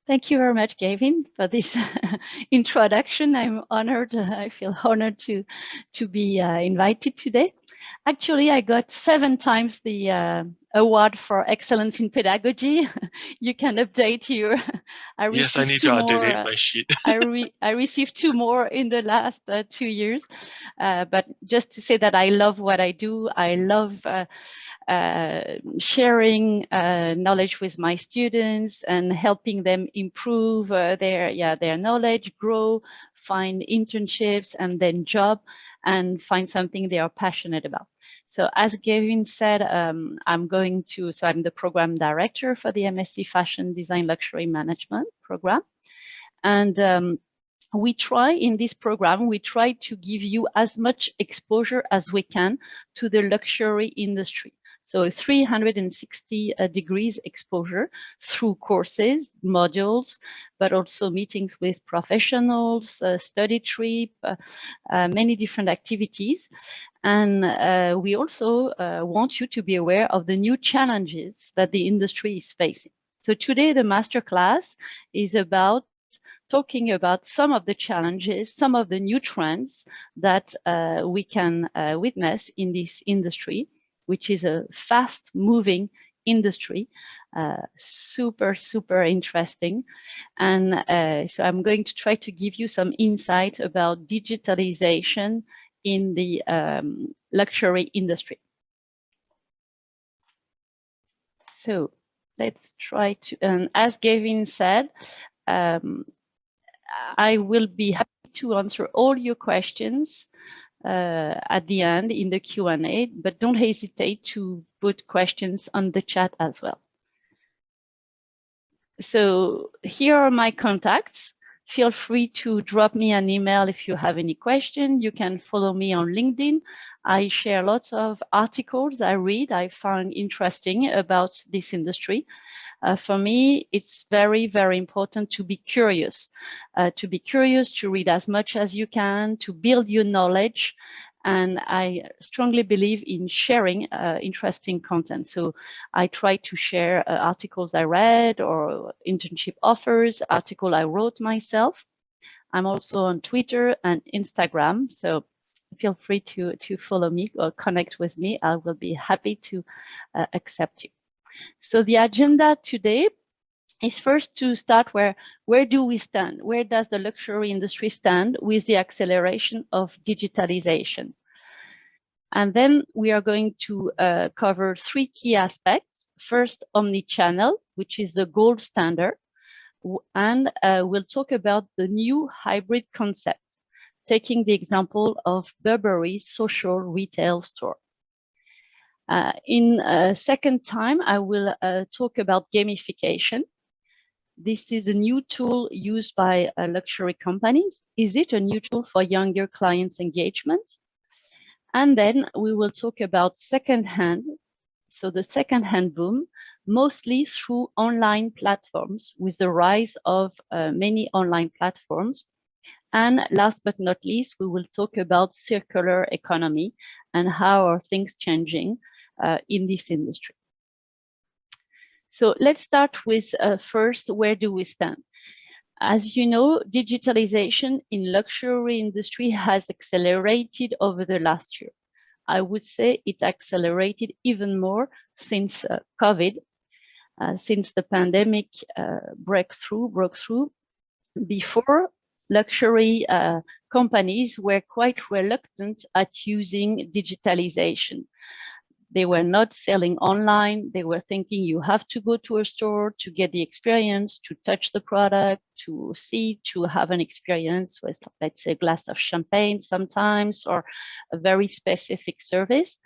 Thank you very much, Gavin, for this introduction. I'm honored. I feel honored to be invited today. Actually, I got 7 times the award for excellence in pedagogy. You can update here. Yes, I need to update my sheet. I received 2 more in the last 2 years. But just to say that I love what I do. I love sharing knowledge with my students and helping them improve their knowledge, grow, find internships, and then job, and find something they are passionate about. So as Gavin said, I'm the program director for the MSc Fashion Design Luxury Management program. And we try in this program, we try to give you as much exposure as we can to the luxury industry. So 360 degrees exposure through courses, modules, but also meetings with professionals, study trip, many different activities. And we also want you to be aware of the new challenges that the industry is facing. So today, the masterclass is about talking about some of the challenges, some of the new trends that we can witness in this industry, which is a fast-moving industry, super, super interesting. And so I'm going to try to give you some insight about digitalization in the luxury industry. So let's try to, and as Gavin said, I will be happy to answer all your questions at the end in the Q&A, but don't hesitate to put questions on the chat as well. So here are my contacts. Feel free to drop me an email if you have any question. You can follow me on LinkedIn. I share lots of articles I read, I find interesting about this industry. For me, it's very, very important to be curious, to read as much as you can, to build your knowledge. And I strongly believe in sharing interesting content. So I try to share articles I read or internship offers, article I wrote myself. I'm also on Twitter and Instagram. So feel free to follow me or connect with me. I will be happy to accept you. So the agenda today is first to start where do we stand? Where does the luxury industry stand with the acceleration of digitalization? And then we are going to cover 3 key aspects. First, omnichannel, which is the gold standard. And we'll talk about the new hybrid concept, taking the example of Burberry social retail store. In a second time, I will talk about gamification. This is a new tool used by luxury companies. Is it a new tool for younger clients' engagement? And then we will talk about secondhand. So the secondhand boom, mostly through online platforms with the rise of many online platforms. And last but not least, we will talk about circular economy and how are things changing in this industry. So let's start with first, where do we stand? As you know, digitalization in luxury industry has accelerated over the last year. I would say it accelerated even more since COVID, since the pandemic broke through. Before, luxury companies were quite reluctant at using digitalization. They were not selling online. They were thinking you have to go to a store to get the experience, to touch the product, to see, to have an experience with, let's say, a glass of champagne sometimes, or a very specific service.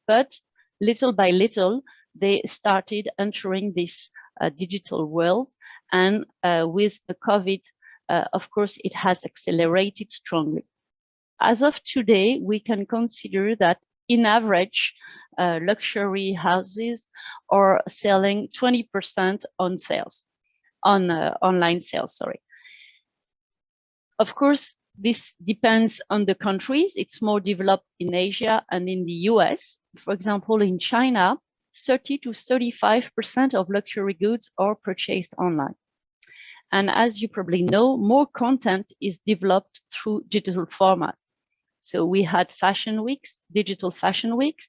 But little by little, they started entering this digital world. And with the COVID, of course, it has accelerated strongly. As of today, we can consider that in average, luxury houses are selling 20% on sales, on online sales, sorry. Of course, this depends on the countries. It's more developed in Asia and in the US. For example, in China, 30 to 35% of luxury goods are purchased online. And as you probably know, more content is developed through digital format. So we had fashion weeks, digital fashion weeks.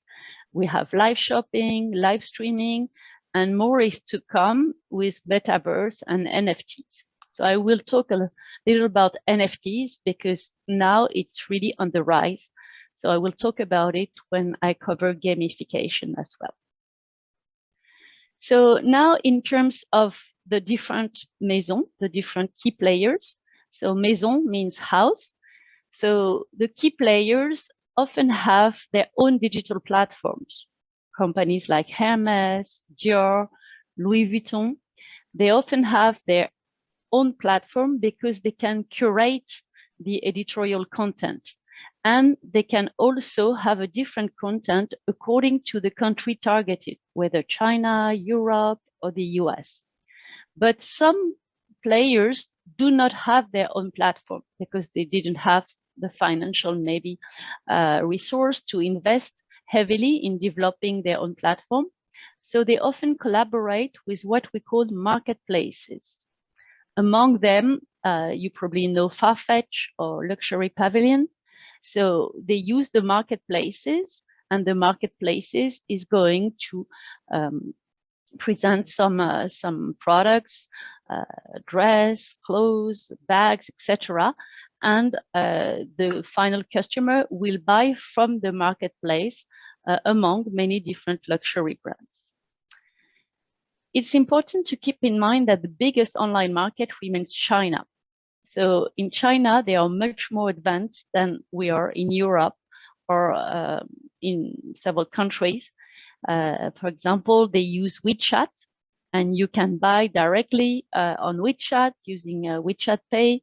We have live shopping, live streaming, and more is to come with metaverse and NFTs. So I will talk a little about NFTs because now it's really on the rise. So I will talk about it when I cover gamification as well. So now in terms of the different maisons, the different key players. So maison means house. So the key players often have their own digital platforms. Companies like Hermes, Dior, Louis Vuitton, they often have their own platform because they can curate the editorial content. And they can also have a different content according to the country targeted, whether China, Europe, or the US. But some players do not have their own platform because they didn't have the financial maybe resource to invest heavily in developing their own platform. So they often collaborate with what we call marketplaces. Among them, you probably know Farfetch or Luxury Pavilion. So they use the marketplaces, and the marketplaces is going to present some products, dress, clothes, bags, etc. And the final customer will buy from the marketplace among many different luxury brands. It's important to keep in mind that the biggest online market remains China. So in China, they are much more advanced than we are in Europe or in several countries. For example, they use Wechat, and you can buy directly on Wechat using Wechat Pay.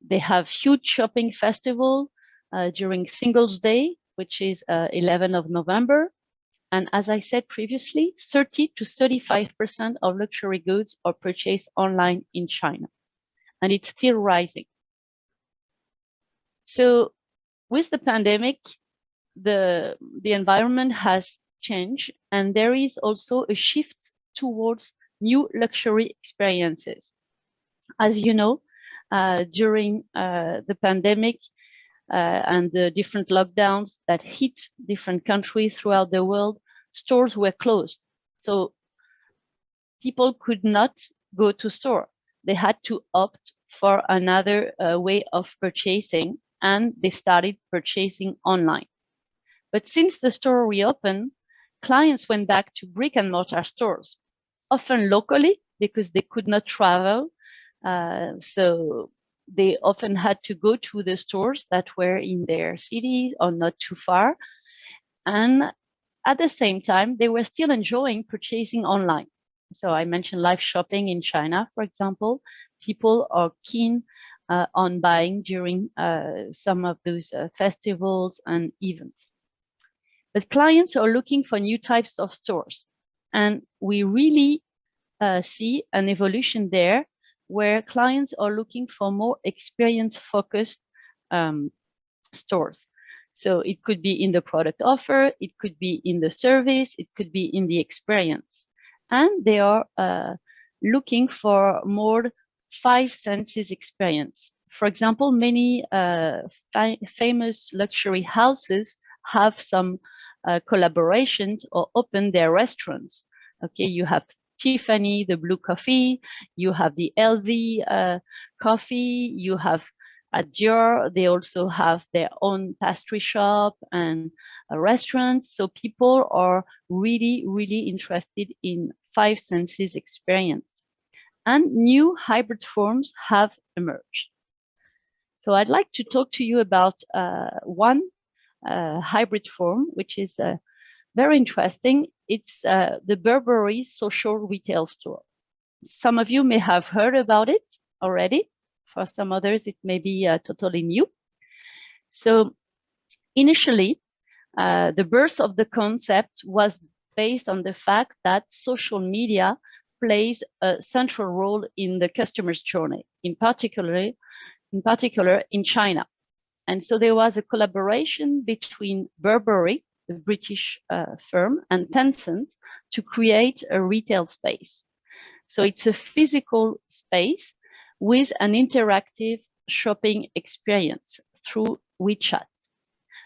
They have huge shopping festival during Singles Day, which is 11th of November. And as I said previously, 30 to 35% of luxury goods are purchased online in China, and it's still rising. So with the pandemic, the environment has changed, and there is also a shift towards new luxury experiences. As you know, during the pandemic and the different lockdowns that hit different countries throughout the world, stores were closed. So people could not go to store. They had to opt for another way of purchasing, and they started purchasing online. But since the store reopened, clients went back to brick and mortar stores, often locally because they could not travel. So they often had to go to the stores that were in their cities or not too far. And at the same time, they were still enjoying purchasing online. So I mentioned live shopping in China, for example. People are keen on buying during some of those festivals and events. But clients are looking for new types of stores. And we really see an evolution there where clients are looking for more experience-focused stores. So it could be in the product offer, it could be in the service, it could be in the experience. And they are looking for more 5 senses experience. For example, many famous luxury houses have some collaborations or open their restaurants. Okay, you have Tiffany, the blue coffee, you have the LV coffee, you have at Dior, they also have their own pastry shop and a restaurant. So people are really, really interested in 5 senses experience. And new hybrid forms have emerged. So I'd like to talk to you about one hybrid form, which is very interesting. It's the Burberry social retail store. Some of you may have heard about it already. For some others, it may be totally new. So initially, the birth of the concept was based on the fact that social media plays a central role in the customer's journey, in particular in China. And so there was a collaboration between Burberry, the British firm, and Tencent to create a retail space. So it's a physical space with an interactive shopping experience through Wechat.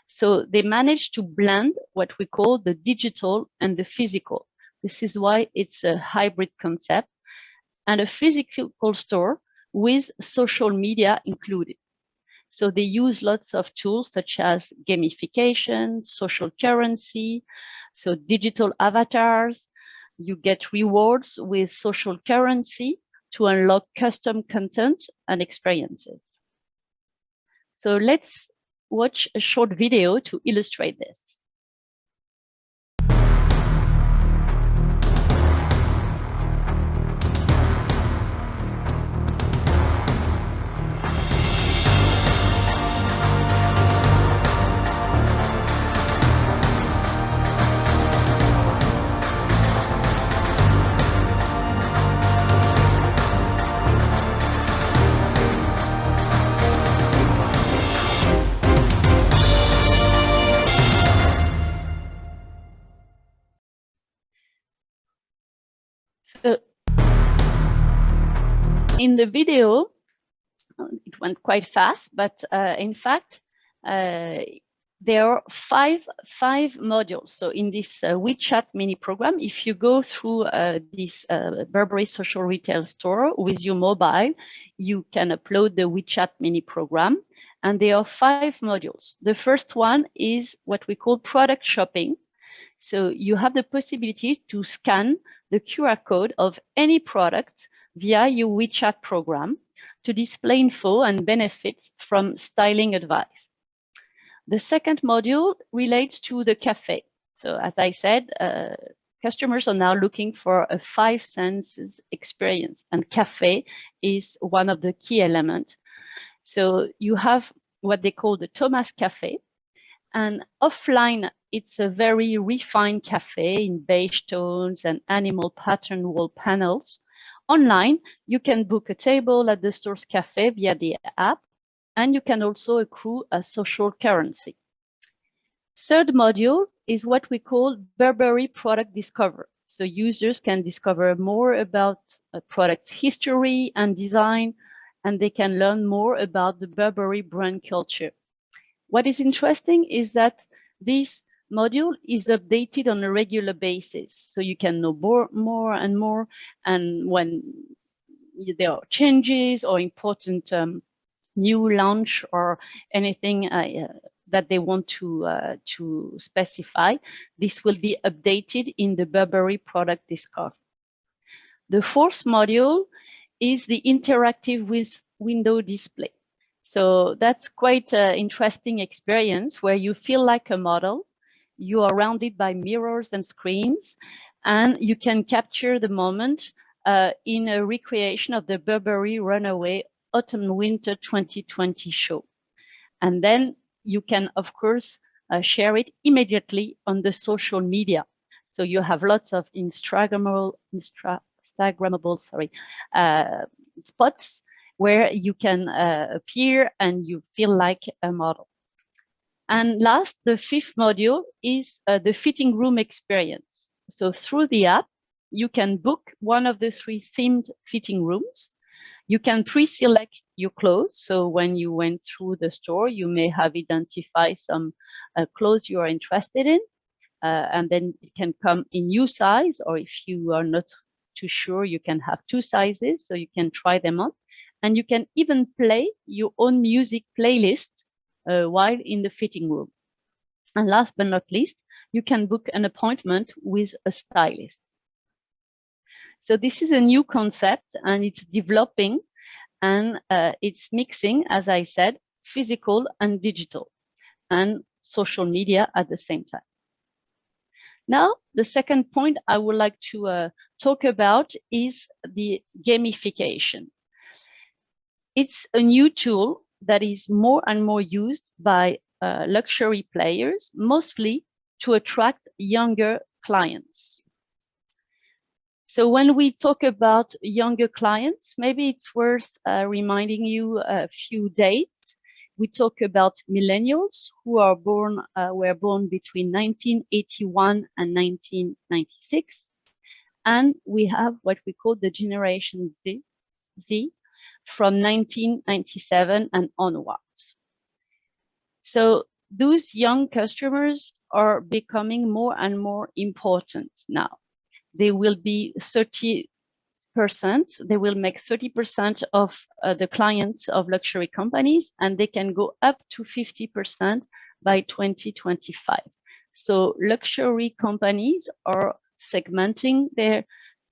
So they managed to blend what we call the digital and the physical. This is why it's a hybrid concept, and a physical store with social media included. So they use lots of tools such as gamification, social currency, so digital avatars. You get rewards with social currency to unlock custom content and experiences. So let's watch a short video to illustrate this. So in the video, it went quite fast, but in fact, there are five modules. So in this Wechat mini program, if you go through this Burberry social retail store with your mobile, you can upload the Wechat mini program. And there are 5 modules. The first one is what we call product shopping. So you have the possibility to scan the QR code of any product via your Wechat program to display info and benefit from styling advice. The second module relates to the cafe. So as I said, customers are now looking for a 5 senses experience, and cafe is one of the key elements. So you have what they call the Thomas Cafe, and offline, it's a very refined cafe in beige tones and animal pattern wall panels. Online, you can book a table at the store's cafe via the app, and you can also accrue a social currency. Third module is what we call Burberry product discover. So users can discover more about a product's history and design, and they can learn more about the Burberry brand culture. What is interesting is that this module is updated on a regular basis. So you can know more and more. And when there are changes or important new launch or anything that they want to specify, this will be updated in the Burberry product discovery. The fourth module is the interactive with window display. So that's quite an interesting experience where you feel like a model. You are surrounded by mirrors and screens, and you can capture the moment in a recreation of the Burberry Runaway Autumn-Winter 2020 show. And then you can, of course, share it immediately on the social media. So you have lots of Instagrammable spots where you can appear and you feel like a model. And last, the fifth module is the fitting room experience. So through the app, you can book one of the 3 themed fitting rooms. You can pre-select your clothes. So when you went through the store, you may have identified some clothes you are interested in. And then it can come in new size, or if you are not too sure, you can have 2 sizes, so you can try them on. And you can even play your own music playlist while in the fitting room. And last but not least, you can book an appointment with a stylist. So this is a new concept, and it's developing, and it's mixing, as I said, physical and digital, and social media at the same time. Now, the second point I would like to talk about is the gamification. It's a new tool that is more and more used by luxury players, mostly to attract younger clients. So when we talk about younger clients, maybe it's worth reminding you a few dates. We talk about millennials who are were born between 1981 and 1996. And we have what we call the Generation Z, from 1997 and onwards. So those young customers are becoming more and more important now. They will be 30%, they will make 30% of the clients of luxury companies, and they can go up to 50% by 2025. So luxury companies are segmenting their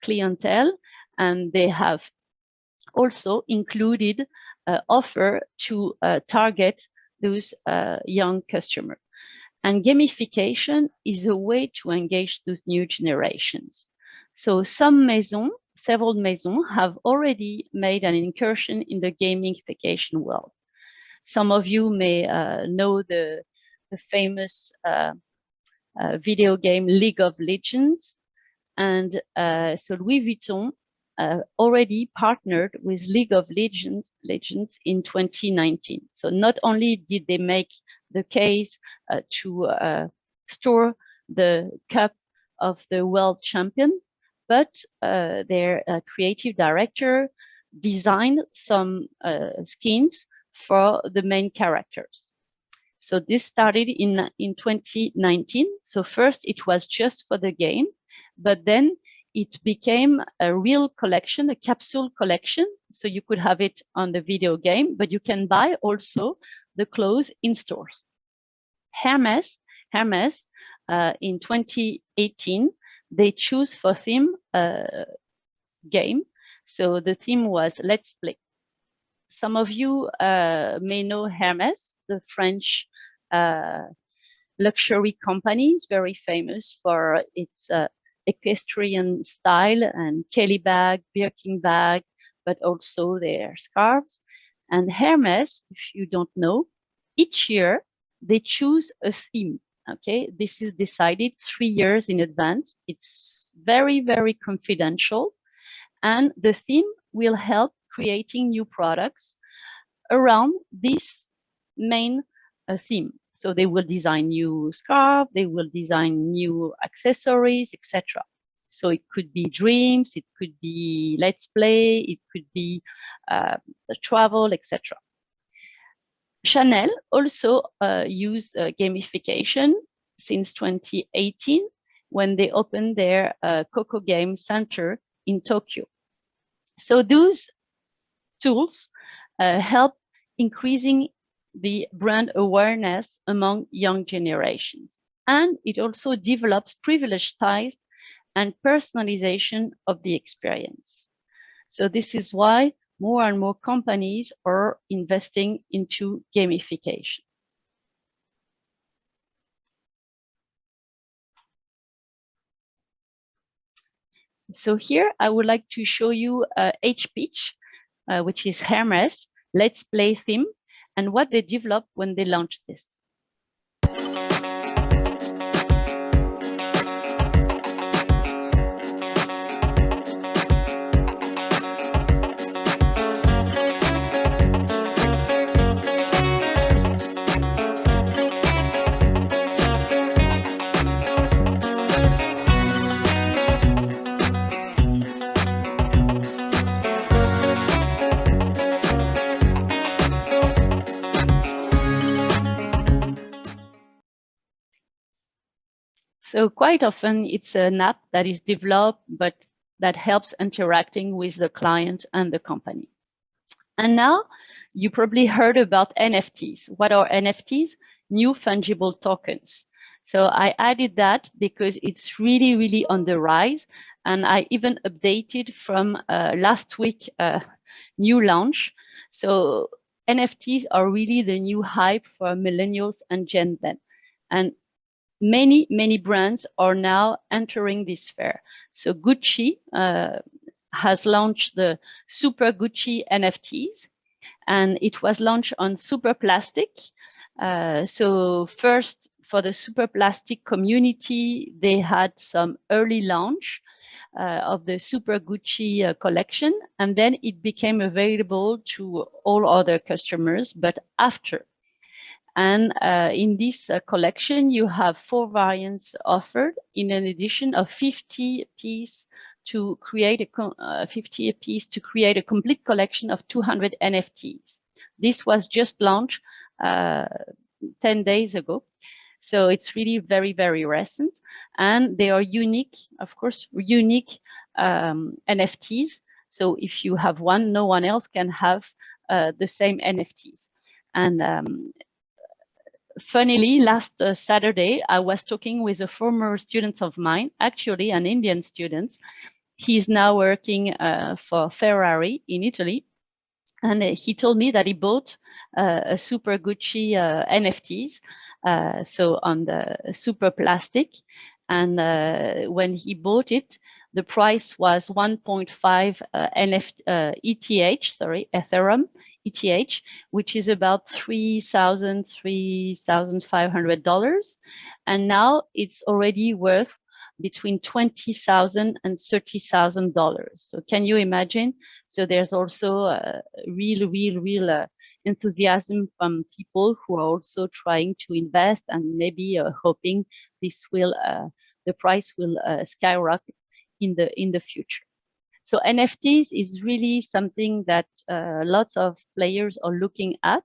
clientele, and they have also included offer to target those young customers. And gamification is a way to engage those new generations. So several maisons have already made an incursion in the gamification world. Some of you may know the famous video game League of Legends. And so Louis Vuitton already partnered with League of Legends in 2019. So not only did they make the case to store the cup of the world champion, but their creative director designed some skins for the main characters. So this started in 2019. So first it was just for the game, but then it became a real collection, a capsule collection. So you could have it on the video game, but you can buy also the clothes in stores. Hermes in 2018, they choose for theme game. So the theme was Let's Play. Some of you may know Hermes, the French luxury company, is very famous for its equestrian style and Kelly bag, Birkin bag, but also their scarves. And Hermes, if you don't know, each year they choose a theme. Okay, this is decided 3 years in advance. It's very, very confidential. And the theme will help creating new products around this main theme. So they will design new scarves, they will design new accessories, etc. So it could be dreams, it could be Let's Play, it could be travel, etc. Chanel also used gamification since 2018 when they opened their Coco Game Center in Tokyo. So those tools help increasing the brand awareness among young generations. And it also develops privileged ties and personalization of the experience. So this is why more and more companies are investing into gamification. So here I would like to show you HPitch, which is Hermes Let's Play theme, and what they developed when they launched this. So quite often it's an app that is developed, but that helps interacting with the client and the company. And now you probably heard about NFTs. What are NFTs? New fungible tokens. So I added that because it's really, really on the rise. And I even updated from last week new launch. So NFTs are really the new hype for millennials and Gen Z. And many brands are now entering this sphere. So Gucci has launched the Super Gucci NFTs, and it was launched on Super Plastic. So first, for the Super Plastic community, they had some early launch of the Super Gucci collection, and then it became available to all other customers, but after. And in this collection, you have 4 variants offered in an edition of 50 piece to create 50 apiece to create a complete collection of 200 NFTs. This was just launched 10 days ago. So it's really very, very recent. And they are unique, of course, unique NFTs. So if you have one, no one else can have the same NFTs. And funnily, last Saturday, I was talking with a former student of mine, actually an Indian student. He's now working for Ferrari in Italy. And he told me that he bought a Super Gucci NFTs, so on the super plastic. And when he bought it, the price was 1.5 Ethereum, ETH, which is about $3,500. And now it's already worth between $20,000 and $30,000. So can you imagine? So there's also a real enthusiasm from people who are also trying to invest and maybe hoping this will the price will skyrocket in the future. So NFTs is really something that lots of players are looking at.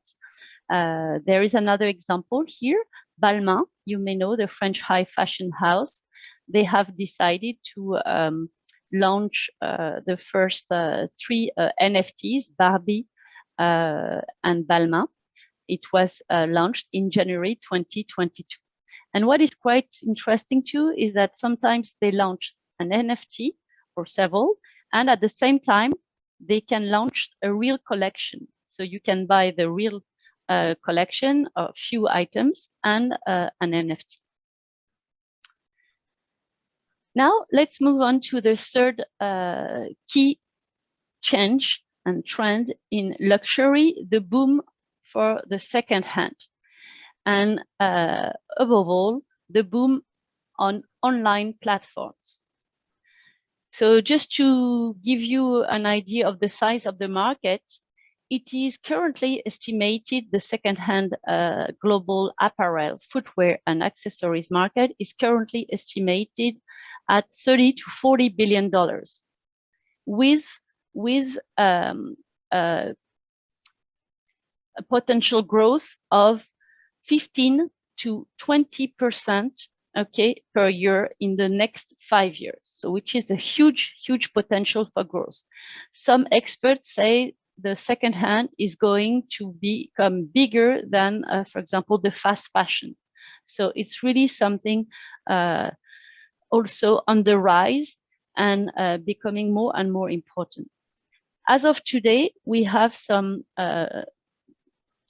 There is another example here, Balmain. You may know the French high fashion house. They have decided to launch the first 3 NFTs, Barbie and Balmain. It was launched in January 2022. And what is quite interesting too is that sometimes they launch an NFT or several, and at the same time, they can launch a real collection. So you can buy the real collection of few items and an NFT. Now, let's move on to the third key change and trend in luxury, the boom for the second-hand. And above all, the boom on online platforms. So just to give you an idea of the size of the market, it is currently estimated the second-hand global apparel, footwear, and accessories market is currently estimated at $30 to $40 billion, with a potential growth of 15 to 20%, okay, per year in the next 5 years. So which is a huge potential for growth. Some experts say the second hand is going to become bigger than, for example, the fast fashion. So it's really something also on the rise and becoming more and more important. As of today, we have some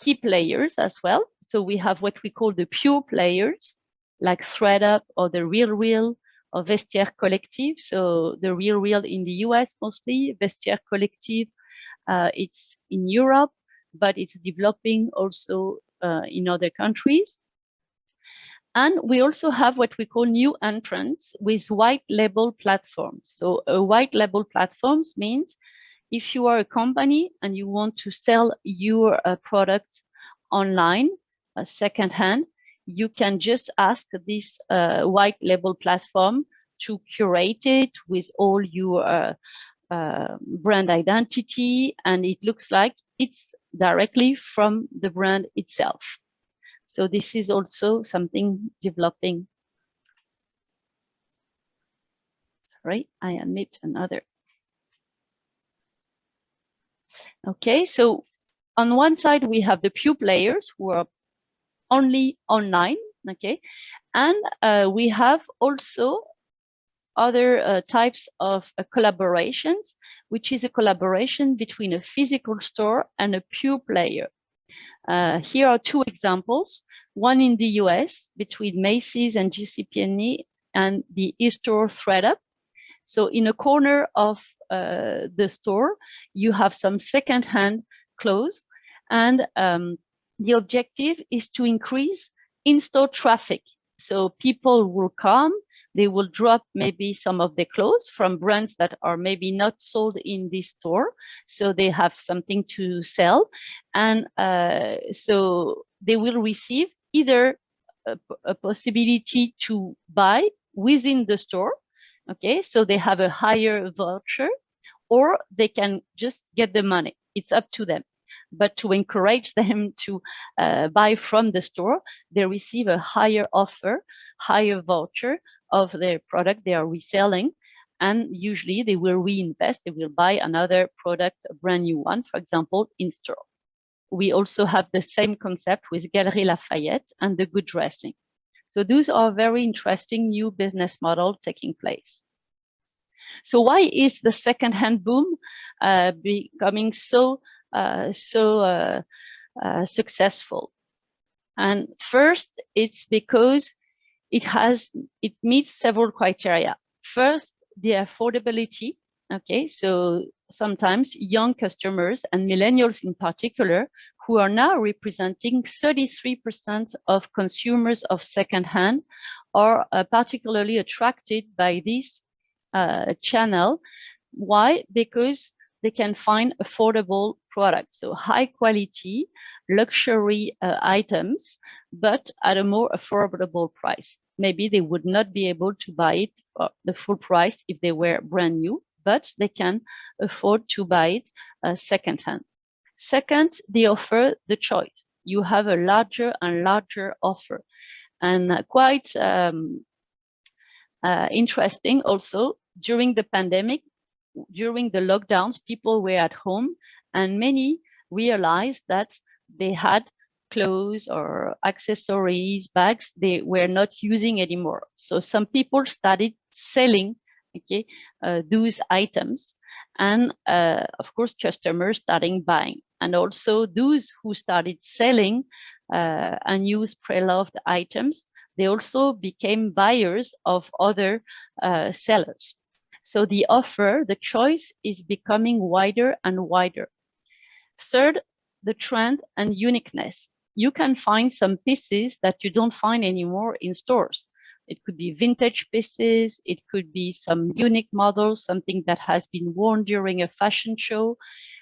key players as well. So we have what we call the pure players, like ThredUp or the RealReal or Westjet Collective. So the RealReal in the US mostly, Westjet Collective, it's in Europe, but it's developing also in other countries. And we also have what we call new entrants with white label platforms. So a white label platforms means if you are a company and you want to sell your product online, secondhand, you can just ask this white label platform to curate it with all your brand identity, and it looks like it's directly from the brand itself. So this is also something developing. Sorry, I admit another. Okay, so on one side, we have the pure players who are only online, okay? And we have also other types of collaborations, which is a collaboration between a physical store and a pure player. Here are 2 examples, one in the US between Macy's and JCPenney and the e-store ThredUp. So in a corner of the store, you have some second-hand clothes, and the objective is to increase in-store traffic. So people will come, they will drop maybe some of the clothes from brands that are maybe not sold in this store. So they have something to sell. And so they will receive either a possibility to buy within the store. Okay, so they have a higher voucher, or they can just get the money. It's up to them. But to encourage them to buy from the store, they receive a higher offer, higher voucher of their product they are reselling. And usually they will reinvest, they will buy another product, a brand new one, for example, in store. We also have the same concept with Galeries Lafayette and the good dressing. So those are very interesting new business model taking place. So why is the secondhand boom becoming so successful? And first, it's because it meets several criteria. First, the affordability. Okay, so sometimes young customers and millennials in particular, who are now representing 33% of consumers of secondhand, are particularly attracted by this channel. Why? Because they can find affordable products, so high quality luxury items, but at a more affordable price. Maybe they would not be able to buy it for the full price if they were brand new, but they can afford to buy it secondhand. Second, they offer the choice. You have a larger and larger offer, and quite interesting also, during the pandemic, during the lockdowns, people were at home and many realized that they had clothes or accessories, bags they were not using anymore. So some people started selling, okay, those items, and of course customers starting buying. And also those who started selling unused pre-loved items, they also became buyers of other sellers. So the offer, the choice is becoming wider and wider. Third, the trend and uniqueness. You can find some pieces that you don't find anymore in stores. It could be vintage pieces, it could be some unique models, something that has been worn during a fashion show.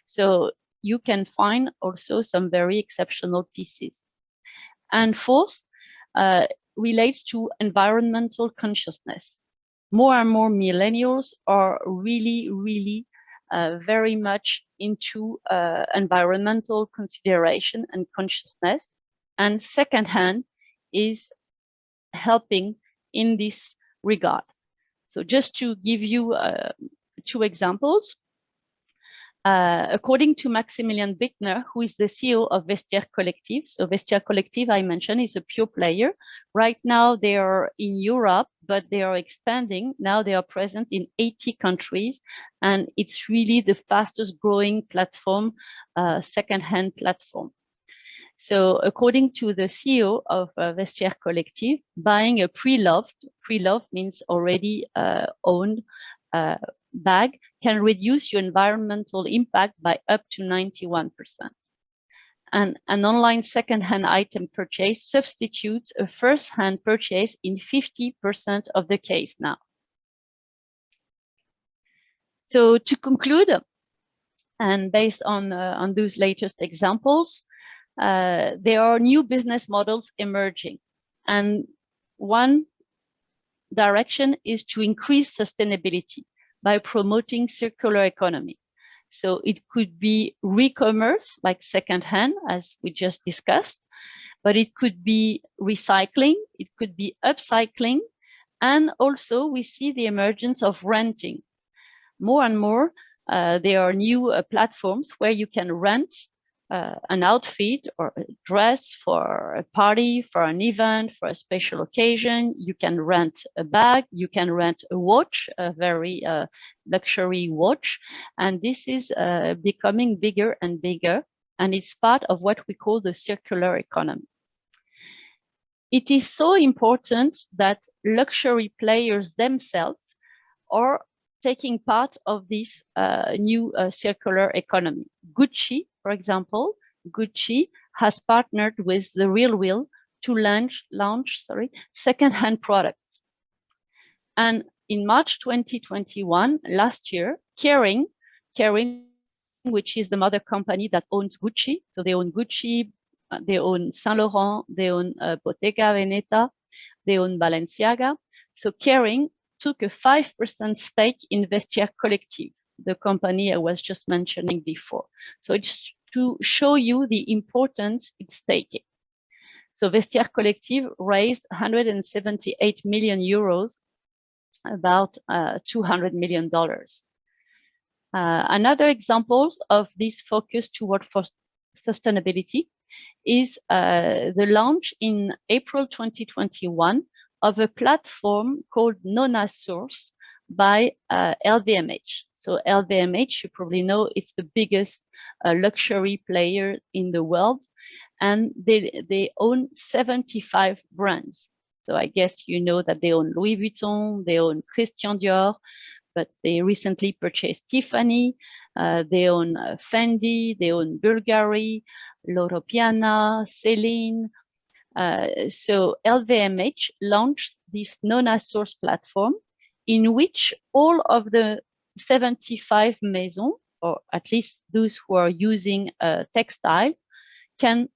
So you can find also some very exceptional pieces. And fourth, relates to environmental consciousness. More and more millennials are really very much into environmental consideration and consciousness, and secondhand is helping in this regard. So just to give you 2 examples, according to Maximilian Bittner, who is the CEO of Westjet Collective. So Westjet Collective, I mentioned, is a pure player. Right now, they are in Europe, but they are expanding. Now they are present in 80 countries, and it's really the fastest growing platform, secondhand platform. So according to the CEO of Westjet Collective, buying a pre-loved means already owned bag, can reduce your environmental impact by up to 91%. And an online second-hand item purchase substitutes a first-hand purchase in 50% of the case now. So to conclude, and based on those latest examples, there are new business models emerging. And one direction is to increase sustainability by promoting circular economy. So it could be re-commerce, like secondhand, as we just discussed, but it could be recycling, it could be upcycling, and also we see the emergence of renting. More and more, there are new platforms where you can rent an outfit or a dress for a party, for an event, for a special occasion. You can rent a bag, you can rent a watch, a very luxury watch. And this is becoming bigger and bigger. And it's part of what we call the circular economy. It is so important that luxury players themselves are taking part of this new circular economy. Gucci, for example, Gucci has partnered with The Real Wheel to launch second-hand products. And in March 2021, last year, Kering, which is the mother company that owns Gucci, so they own Gucci, they own Saint Laurent, they own Bottega Veneta, they own Balenciaga. So Kering took a 5% stake in Westjet Collective, the company I was just mentioning before. So it's to show you the importance it's taking. So Westjet Collective raised 178 million euros, about $200 million. Another examples of this focus toward sustainability is the launch in April 2021 of a platform called Nona Source by LVMH. So LVMH, you probably know, it's the biggest luxury player in the world, and they own 75 brands. So I guess you know that they own Louis Vuitton, they own Christian Dior, but they recently purchased Tiffany, they own Fendi, they own Bulgari, Loro Piana, Celine. So LVMH launched this Nona Source platform in which all of the 75 maisons, or at least those who are using textile, can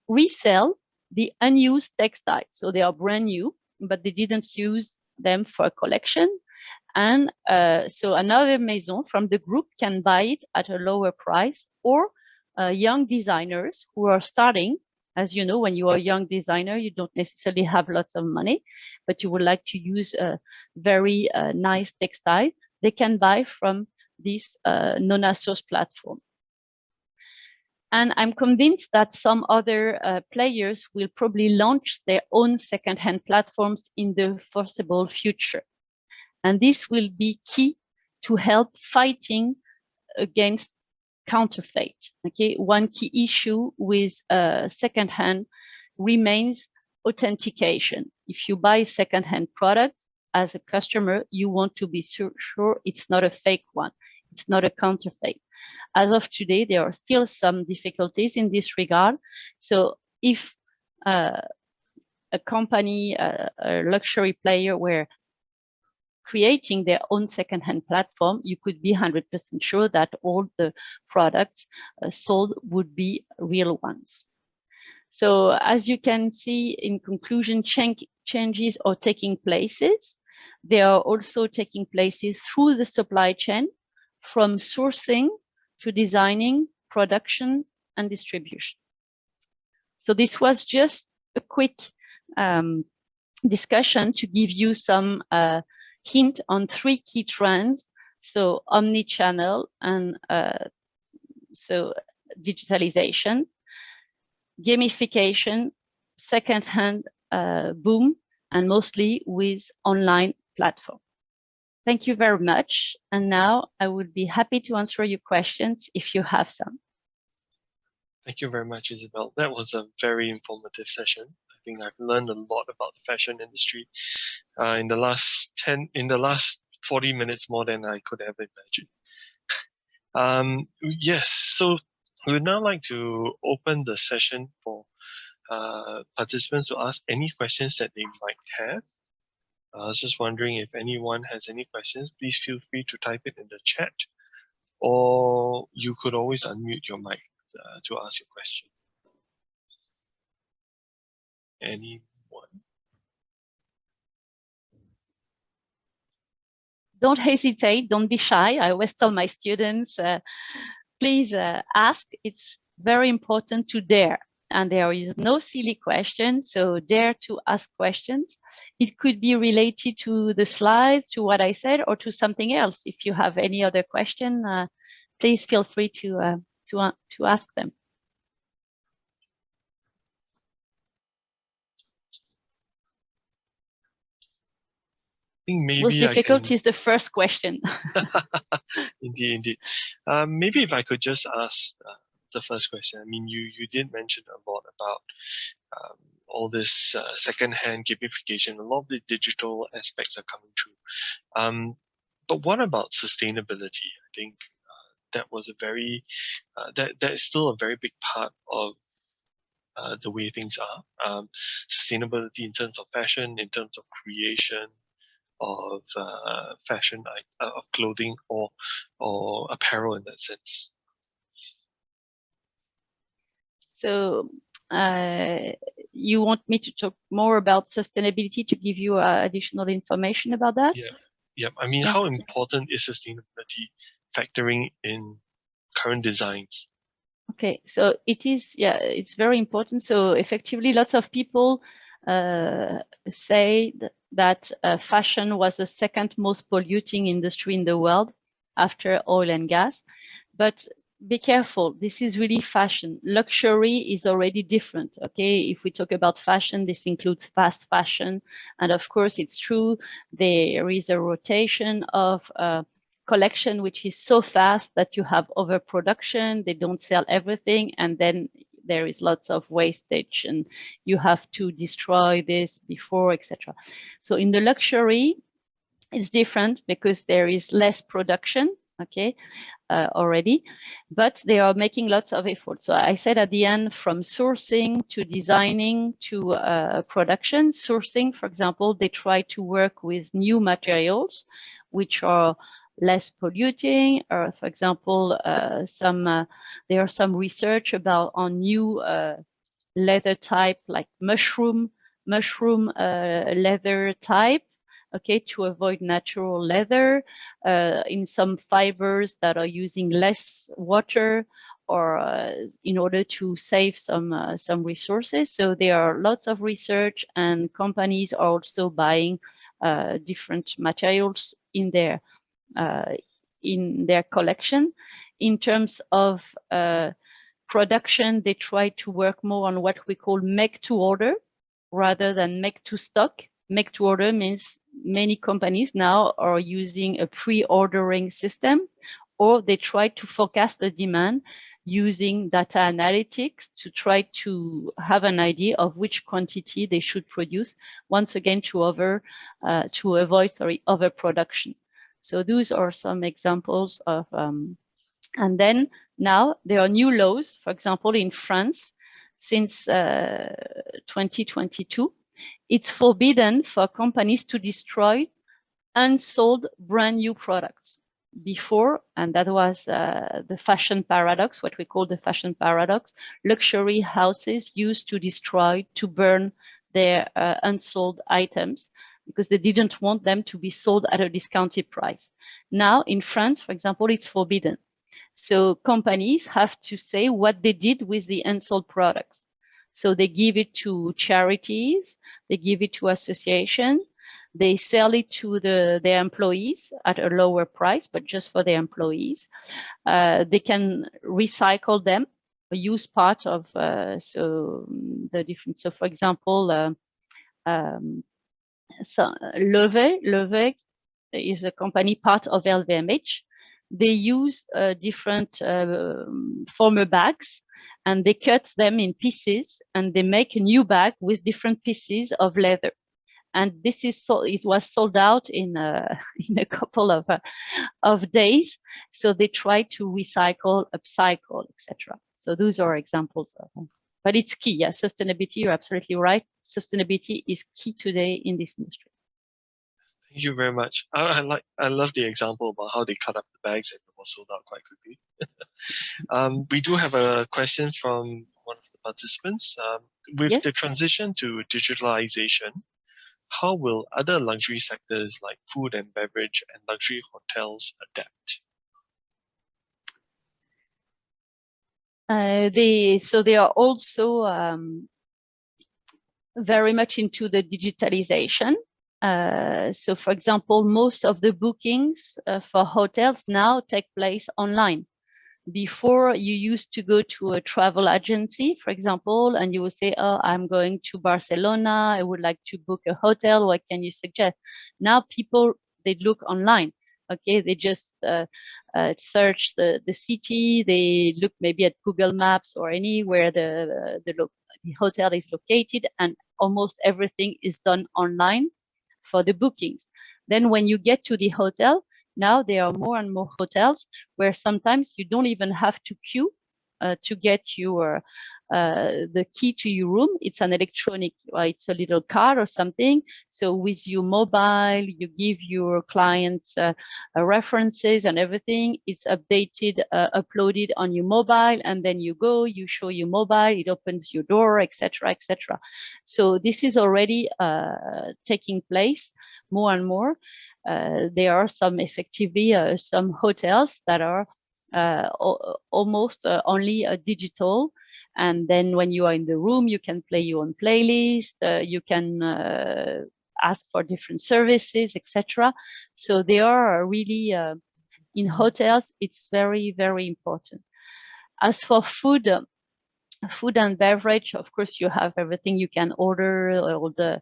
resell the unused textile. So they are brand new, but they didn't use them for a collection. And so another maison from the group can buy it at a lower price, or young designers who are starting. As you know, when you are a young designer, you don't necessarily have lots of money, but you would like to use a very nice textile. They can buy from this Nona Source platform. And I'm convinced that some other players will probably launch their own secondhand platforms in the foreseeable future. And this will be key to help fighting against counterfeit. Okay, one key issue with secondhand remains authentication. If you buy a secondhand product as a customer, you want to be sure it's not a fake one, it's not a counterfeit. As of today, there are still some difficulties in this regard. So if a company, a luxury player were creating their own secondhand platform, you could be 100% sure that all the products sold would be real ones. So as you can see, in conclusion, changes are taking places. They are also taking places through the supply chain, from sourcing to designing, production, and distribution. So this was just a quick discussion to give you some hint on 3 key trends. So omni-channel and so digitalization, gamification, secondhand boom, and mostly with online platform. Thank you very much. And now I would be happy to answer your questions if you have some. Thank you very much, Isabel. That was a very informative session. I think I've learned a lot about the fashion industry in the last 40 minutes, more than I could ever imagine. Yes, so we would now like to open the session for participants to ask any questions that they might have. I was just wondering if anyone has any questions, please feel free to type it in the chat, or you could always unmute your mic to ask your question. Anyone? Don't hesitate, don't be shy. I always tell my students, please ask. It's very important to dare. And there is no silly question, so dare to ask questions. It could be related to the slides, to what I said, or to something else. If you have any other question, please feel free to ask them. I think maybe most difficult is the first question. Indeed. Maybe if I could just ask the first question. I mean, you did mention a lot about all this secondhand gamification. A lot of the digital aspects are coming true. But what about sustainability? I think that was a very that is still a very big part of the way things are. Sustainability in terms of fashion, in terms of creation of fashion, of clothing or apparel in that sense. So you want me to talk more about sustainability to give you additional information about that? Yeah, Yep. I mean, Yeah. how important is sustainability factoring in current designs? Okay, so it is, yeah, it's very important. So effectively, lots of people say that fashion was the second most polluting industry in the world after oil and gas. But be careful, this is really fashion. Luxury is already different, okay? If we talk about fashion, this includes fast fashion. And of course, it's true, there is a rotation of collection which is so fast that you have overproduction, they don't sell everything, and then there is lots of wastage and you have to destroy this before, etc. So in the luxury, it's different because there is less production, okay, already, but they are making lots of effort. So I said at the end, from sourcing to designing to production. Sourcing, for example, they try to work with new materials which are less polluting, or for example, there are some research about on new leather type like mushroom leather type, okay, to avoid natural leather in some fibers that are using less water, or in order to save some resources. So there are lots of research, and companies are also buying different materials in their collection. In terms of production, they try to work more on what we call make to order rather than make to stock. Make to order means many companies now are using a pre-ordering system, or they try to forecast the demand using data analytics to try to have an idea of which quantity they should produce, once again to avoid overproduction. So those are some examples of and then now there are new laws, for example, in France, since 2022, it's forbidden for companies to destroy unsold brand new products. Before, and that was the fashion paradox, what we call the fashion paradox, luxury houses used to destroy, to burn their unsold items because they didn't want them to be sold at a discounted price. Now in France, for example, it's forbidden. So companies have to say what they did with the unsold products. So they give it to charities, they give it to associations, they sell it to their employees at a lower price, but just for their employees. They can recycle them, use part of the different. So, for example, Leve is a company part of LVMH. They use different former bags, and they cut them in pieces, and they make a new bag with different pieces of leather. And this is it was sold out in in a couple of days. So they try to recycle, upcycle, etc. So those are examples of them. But it's key. Yeah, sustainability. You're absolutely right. Sustainability is key today in this industry. Thank you very much. I love the example about how they cut up the bags and it was sold out quite quickly. We do have a question from one of the participants. With Yes. the transition to digitalization, how will other luxury sectors like food and beverage and luxury hotels adapt? They are also very much into the digitalization. So for example, most of the bookings for hotels now take place online. Before, you used to go to a travel agency, for example, and you would say, oh, I'm going to Barcelona, I would like to book a hotel, what can you suggest? Now people, they look online. Okay, they just search the city, they look maybe at Google Maps or anywhere the hotel is located, and almost everything is done online for the bookings. Then when you get to the hotel, now there are more and more hotels where sometimes you don't even have to queue to get your the key to your room. It's an electronic, it's a little card or something. So with your mobile, you give your clients references and everything. It's updated, uploaded on your mobile, and then you go, you show your mobile, it opens your door, etc., etc. So this is already taking place more and more. there are some effectively some hotels that are almost only digital. And then when you are in the room, you can play your own playlist, you can ask for different services, etc. So they are really, in hotels, it's very, very important. As for food, food and beverage, of course, you have everything you can order, all the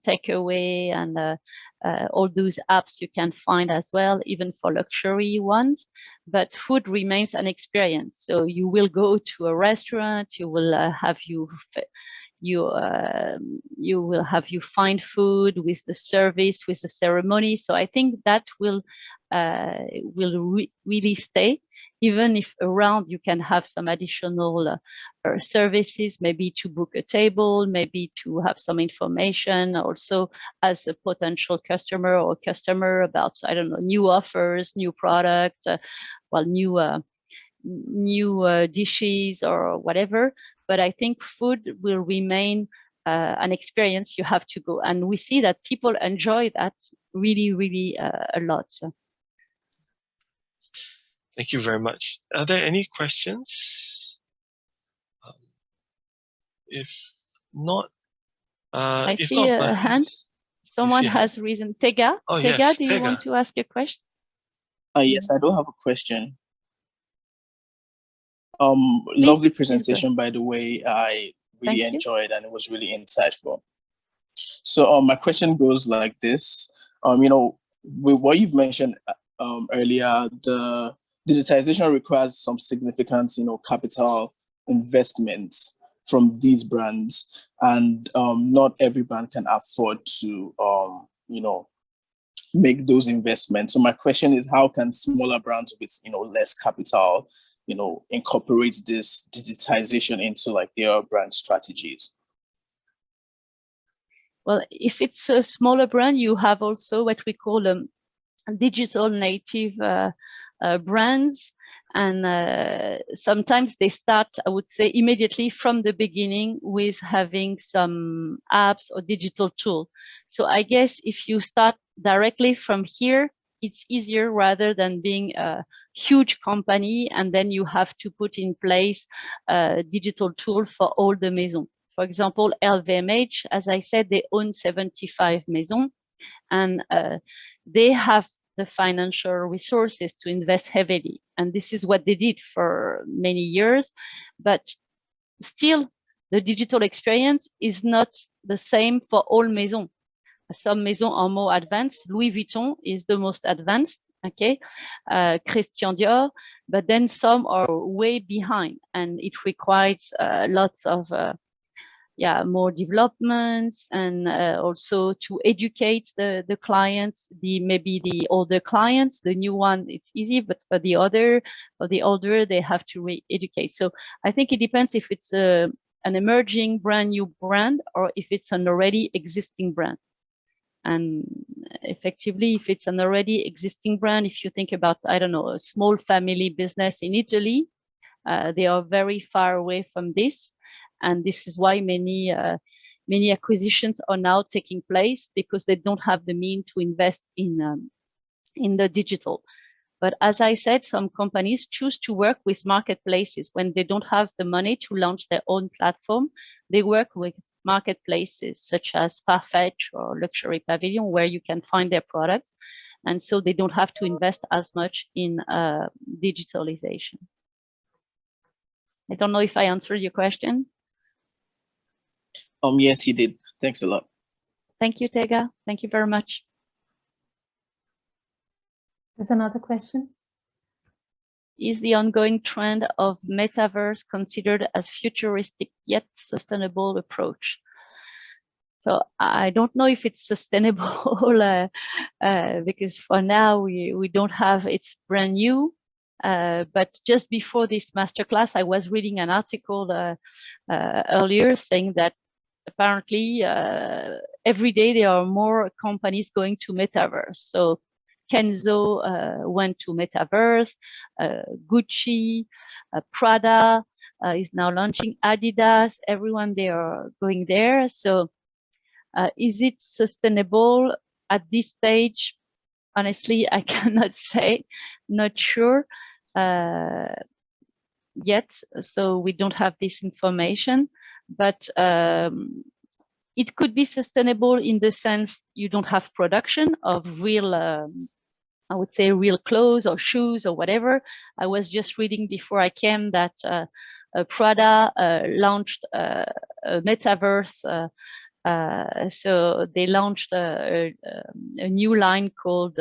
takeaway and all those apps you can find as well, even for luxury ones. But food remains an experience. So you will go to a restaurant, you will have you will have you find food with the service, with the ceremony. So I think that will really stay, even if around you can have some additional services, maybe to book a table, maybe to have some information also as a potential customer or customer about, I don't know, new offers, new product, well, new dishes or whatever. But I think food will remain an experience you have to go. And we see that people enjoy that really, really a lot. Thank you very much. Are there any questions? If not, I see a hand. Someone has risen. Tega, oh, Tega, yes, do you want to ask a question? Yes, I do have a question. Lovely presentation, by the way. I really enjoyed, and it was really insightful. So my question goes like this. You know, with what you've mentioned earlier, the digitization requires some significant, you know, capital investments from these brands, and not every brand can afford to, you know, make those investments. So my question is, how can smaller brands with, you know, less capital, you know, incorporate this digitization into like their brand strategies? Well, if it's a smaller brand, you have also what we call digital native brands. And sometimes they start, I would say, immediately from the beginning with having some apps or digital tool. So I guess if you start directly from here, it's easier rather than being a huge company and then you have to put in place a digital tool for all the maisons. For example, LVMH, as I said, they own 75 maisons, and they have the financial resources to invest heavily. And this is what they did for many years. But still, the digital experience is not the same for all maisons. Some maisons are more advanced. Louis Vuitton is the most advanced, okay? Christian Dior, but then some are way behind, and it requires lots of more developments, and also to educate the clients, maybe the older clients. The new one, it's easy, but for the older, they have to re-educate. So I think it depends if it's an emerging brand new brand or if it's an already existing brand. And effectively, if it's an already existing brand, if you think about, I don't know, a small family business in Italy, they are very far away from this. And this is why many acquisitions are now taking place, because they don't have the means to invest in the digital. But as I said, some companies choose to work with marketplaces when they don't have the money to launch their own platform. They work with marketplaces such as Farfetch or Luxury Pavilion, where you can find their products. And so they don't have to invest as much in digitalization. I don't know if I answered your question. Yes, you did. Thanks a lot. Thank you, Tega. Thank you very much. There's another question. Is the ongoing trend of metaverse considered as futuristic yet sustainable approach? So I don't know if it's sustainable because for now we don't have, it's brand new. But just before this masterclass, I was reading an article earlier saying that apparently every day there are more companies going to metaverse. So Kenzo went to metaverse, Gucci, Prada is now launching, Adidas, everyone, they are going there. So is it sustainable at this stage? honestly, I cannot say, not sure yet. So we don't have this information, but it could be sustainable in the sense you don't have production of real, I would say, real clothes or shoes or whatever. I was just reading before I came that Prada launched a metaverse. So they launched a new line called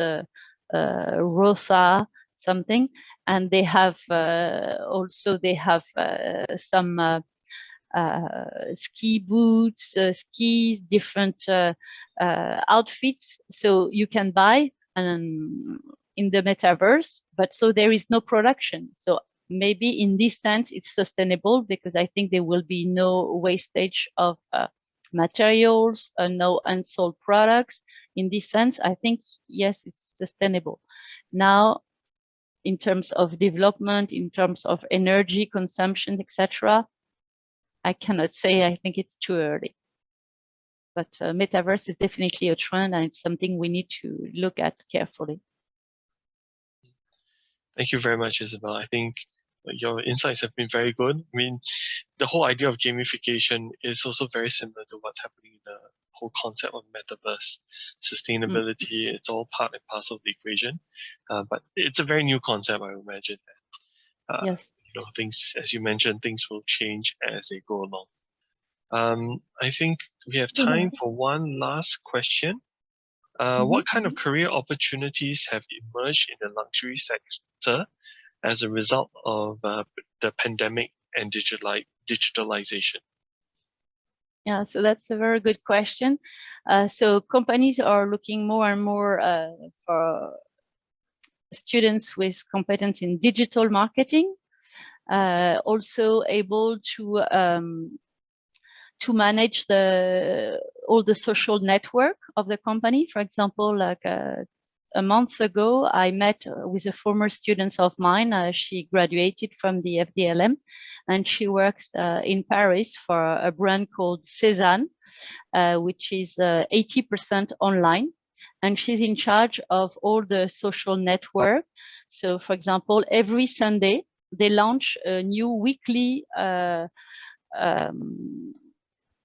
Rosa something, and they have also some ski boots, skis, different outfits. So you can buy in the metaverse, but so there is no production. So maybe in this sense it's sustainable, because I think there will be no wastage of materials, no unsold products. In this sense, I think, yes, it's sustainable. Now, in terms of development, in terms of energy consumption, etc., I cannot say. I think it's too early. But metaverse is definitely a trend, and it's something we need to look at carefully. Thank you very much, Isabel. I think your insights have been very good. I mean, the whole idea of gamification is also very similar to what's happening in the whole concept of metaverse. Sustainability, it's all part and parcel of the equation. But it's a very new concept, I imagine. Yes. You know, things, as you mentioned, things will change as they go along. I think we have time for one last question. What kind of career opportunities have emerged in the luxury sector as a result of the pandemic and digitalization? Yeah, so that's a very good question. So companies are looking more and more for students with competence in digital marketing, also able to manage all the social network of the company. For example, like a month ago, I met with a former student of mine. She graduated from the FDLM, and she works in Paris for a brand called Cézanne, which is 80% online. And she's in charge of all the social network. So, for example, every Sunday, they launch a new weekly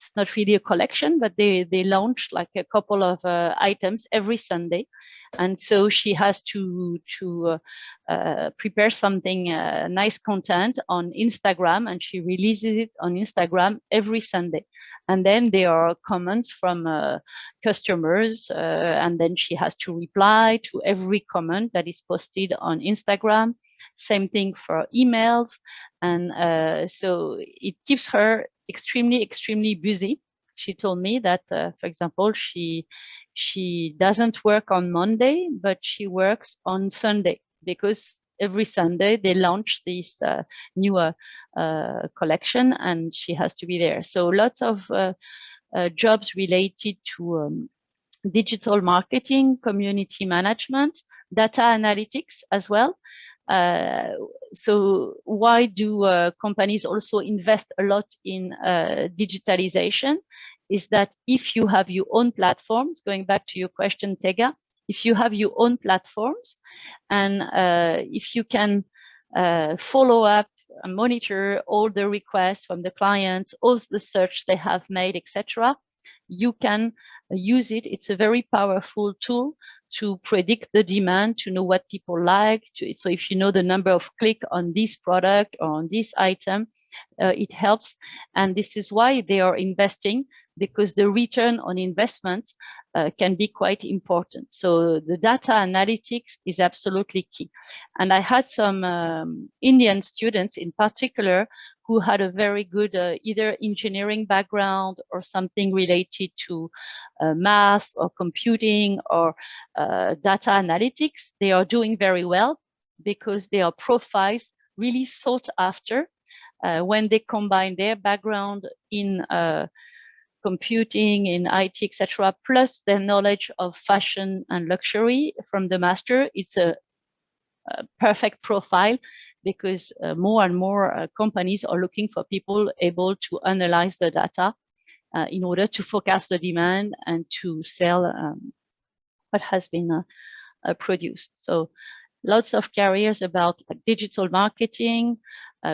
it's not really a collection, but they launch like a couple of items every Sunday. And so she has to prepare something, nice content on Instagram, and she releases it on Instagram every Sunday. And then there are comments from customers, and then she has to reply to every comment that is posted on Instagram. Same thing for emails. And so it keeps her extremely busy. She told me that, for example, she doesn't work on Monday, but she works on Sunday, because every Sunday they launch this new collection, and she has to be there. So lots of jobs related to digital marketing, community management, data analytics as well. So why do companies also invest a lot in digitalization? Is that if you have your own platforms, going back to your question, Tega, if you have your own platforms, and if you can follow up and monitor all the requests from the clients, all the search they have made, etc., you can use it. It's a very powerful tool to predict the demand, to know what people like. So if you know the number of clicks on this product or on this item, it helps. And this is why they are investing, because the return on investment can be quite important. So the data analytics is absolutely key. And I had some Indian students in particular who had a very good either engineering background or something related to math or computing or data analytics. They are doing very well because they are profiles really sought after when they combine their background in computing, in IT, etc., plus their knowledge of fashion and luxury from the master. It's a perfect profile, because more and more companies are looking for people able to analyze the data in order to forecast the demand and to sell what has been produced. So lots of careers about digital marketing,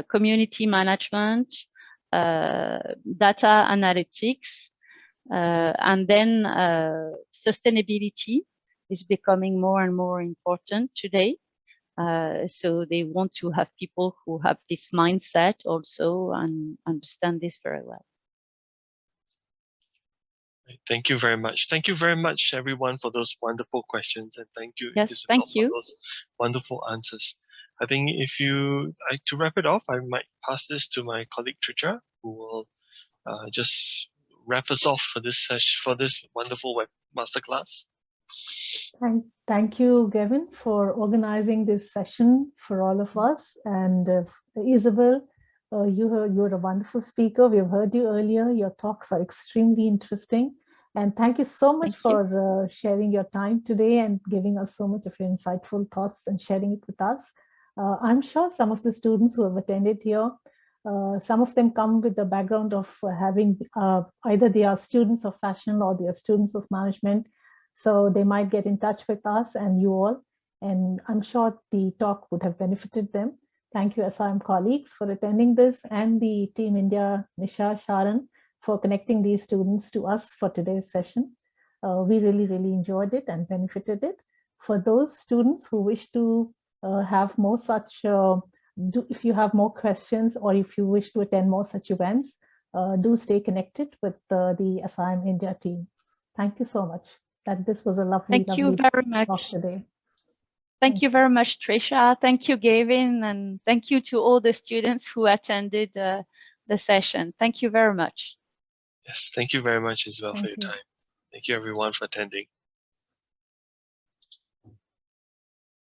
community management, data analytics, and then sustainability is becoming more and more important today. So they want to have people who have this mindset also and understand this very well. Thank you very much. Thank you very much, everyone, for those wonderful questions, and thank you, yes, Isabel, thank you, for those wonderful answers. I think if you, to wrap it off, I might pass this to my colleague Tricia, who will just wrap us off for this session, for this wonderful web masterclass. Thank you, Gavin, for organizing this session for all of us. And Isabel, you're a wonderful speaker. We've heard you earlier. Your talks are extremely interesting. And thank you so much for sharing your time today and giving us so much of your insightful thoughts and sharing it with us. I'm sure some of the students who have attended here, some of them come with the background of having either they are students of fashion or they are students of management. So they might get in touch with us and you all, and I'm sure the talk would have benefited them. Thank you, SIM colleagues, for attending this, and the Team India, Nisha, Sharon, for connecting these students to us for today's session. We really, really enjoyed it and benefited it. For those students who wish to have more such, if you have more questions or if you wish to attend more such events, do stay connected with the SIM India team. Thank you so much. This was a lovely, thank you very much today. Thank you very much, Tricia. Thank you, Gavin, and thank you to all the students who attended the session. Thank you very much. Yes, thank you very much as well for your time. Thank you everyone for attending.